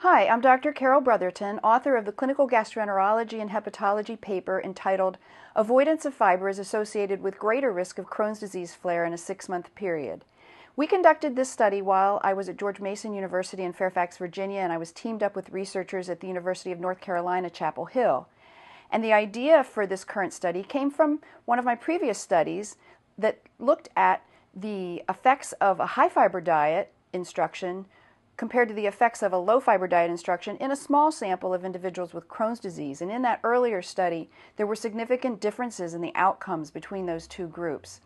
Hi, I'm Dr. Carol Brotherton, author of the Clinical Gastroenterology and Hepatology paper entitled Avoidance of Fiber is Associated with Greater Risk of Crohn's Disease Flare in a 6-Month Period. We conducted this study while I was at George Mason University in Fairfax, Virginia, and I was teamed up with researchers at the University of North Carolina, Chapel Hill. And the idea for this current study came from one of my previous studies that looked at the effects of a high-fiber diet instruction compared to the effects of a low-fiber diet instruction in a small sample of individuals with Crohn's disease. And in that earlier study, there were significant differences in the outcomes between those two groups.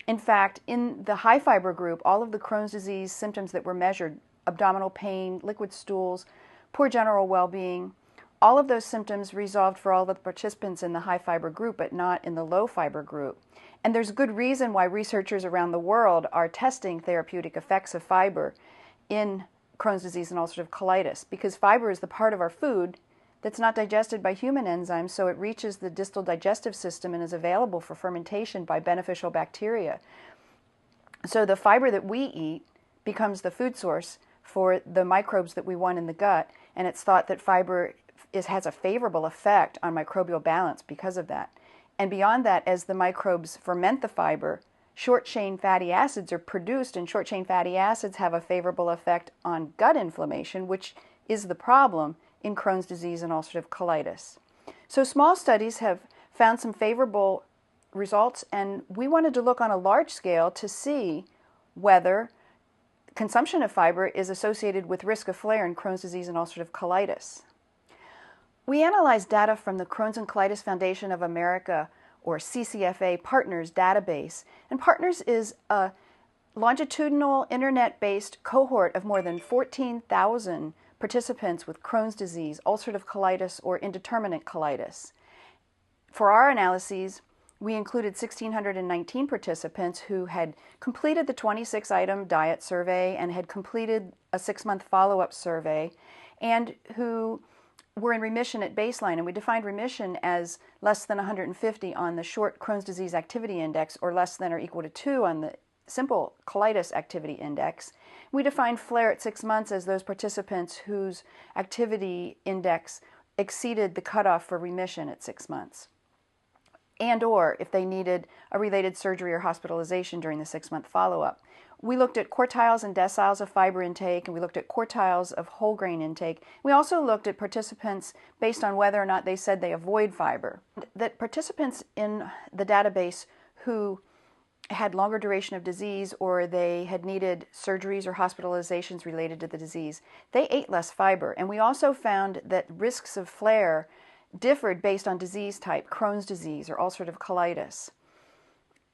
In fact, in the high-fiber group, all of the Crohn's disease symptoms that were measured, abdominal pain, liquid stools, poor general well-being, all of those symptoms resolved for all of the participants in the high-fiber group, but not in the low-fiber group. And there's good reason why researchers around the world are testing therapeutic effects of fiber in Crohn's disease and ulcerative colitis, because fiber is the part of our food that's not digested by human enzymes, so it reaches the distal digestive system and is available for fermentation by beneficial bacteria. So the fiber that we eat becomes the food source for the microbes that we want in the gut, and it's thought that fiber has a favorable effect on microbial balance because of that. And beyond that, as the microbes ferment the fiber, short-chain fatty acids are produced, and short-chain fatty acids have a favorable effect on gut inflammation, which is the problem in Crohn's disease and ulcerative colitis. So small studies have found some favorable results, and we wanted to look on a large scale to see whether consumption of fiber is associated with risk of flare in Crohn's disease and ulcerative colitis. We analyzed data from the Crohn's and Colitis Foundation of America, or CCFA Partners database. And Partners is a longitudinal internet-based cohort of more than 14,000 participants with Crohn's disease, ulcerative colitis, or indeterminate colitis. For our analyses, we included 1,619 participants who had completed the 26-item diet survey and had completed a 6-month follow-up survey, and who were in remission at baseline. And we defined remission as less than 150 on the short Crohn's disease activity index, or less than or equal to 2 on the simple colitis activity index. We defined flare at 6 months as those participants whose activity index exceeded the cutoff for remission at 6 months, and or if they needed a related surgery or hospitalization during the 6-month follow-up. We looked at quartiles and deciles of fiber intake, and we looked at quartiles of whole grain intake. We also looked at participants based on whether or not they said they avoid fiber. That participants in the database who had longer duration of disease, or they had needed surgeries or hospitalizations related to the disease, they ate less fiber. And we also found that risks of flare differed based on disease type, Crohn's disease or ulcerative colitis.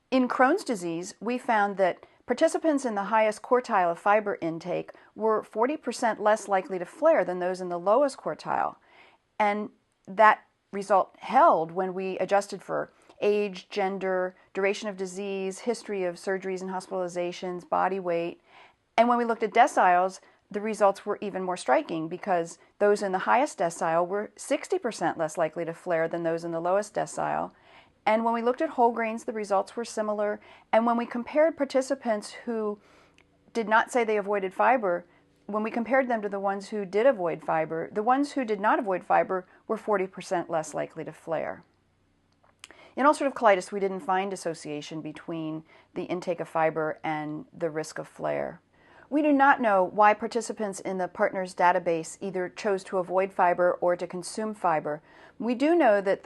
In Crohn's disease, we found that participants in the highest quartile of fiber intake were 40% less likely to flare than those in the lowest quartile. And that result held when we adjusted for age, gender, duration of disease, history of surgeries and hospitalizations, body weight. And when we looked at deciles, the results were even more striking, because those in the highest decile were 60% less likely to flare than those in the lowest decile. And when we looked at whole grains, the results were similar. And when we compared participants who did not say they avoided fiber, when we compared them to the ones who did avoid fiber, the ones who did not avoid fiber were 40% less likely to flare. In ulcerative colitis, we didn't find association between the intake of fiber and the risk of flare. We do not know why participants in the Partners database either chose to avoid fiber or to consume fiber. We do know that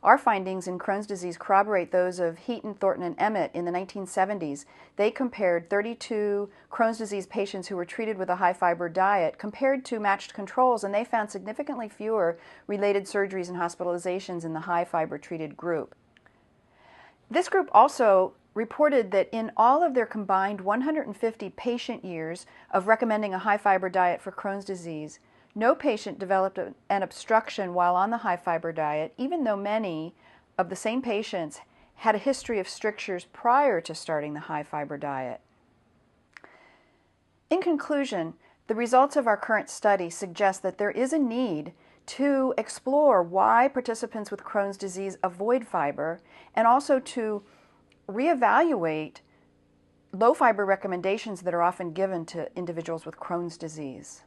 our findings in Crohn's disease corroborate those of Heaton, Thornton, and Emmett in the 1970s. They compared 32 Crohn's disease patients who were treated with a high-fiber diet compared to matched controls, and they found significantly fewer related surgeries and hospitalizations in the high-fiber treated group. This group also reported that in all of their combined 150 patient years of recommending a high-fiber diet for Crohn's disease, no patient developed an obstruction while on the high-fiber diet, even though many of the same patients had a history of strictures prior to starting the high-fiber diet. In conclusion, the results of our current study suggest that there is a need to explore why participants with Crohn's disease avoid fiber, and also to reevaluate low fiber recommendations that are often given to individuals with Crohn's disease.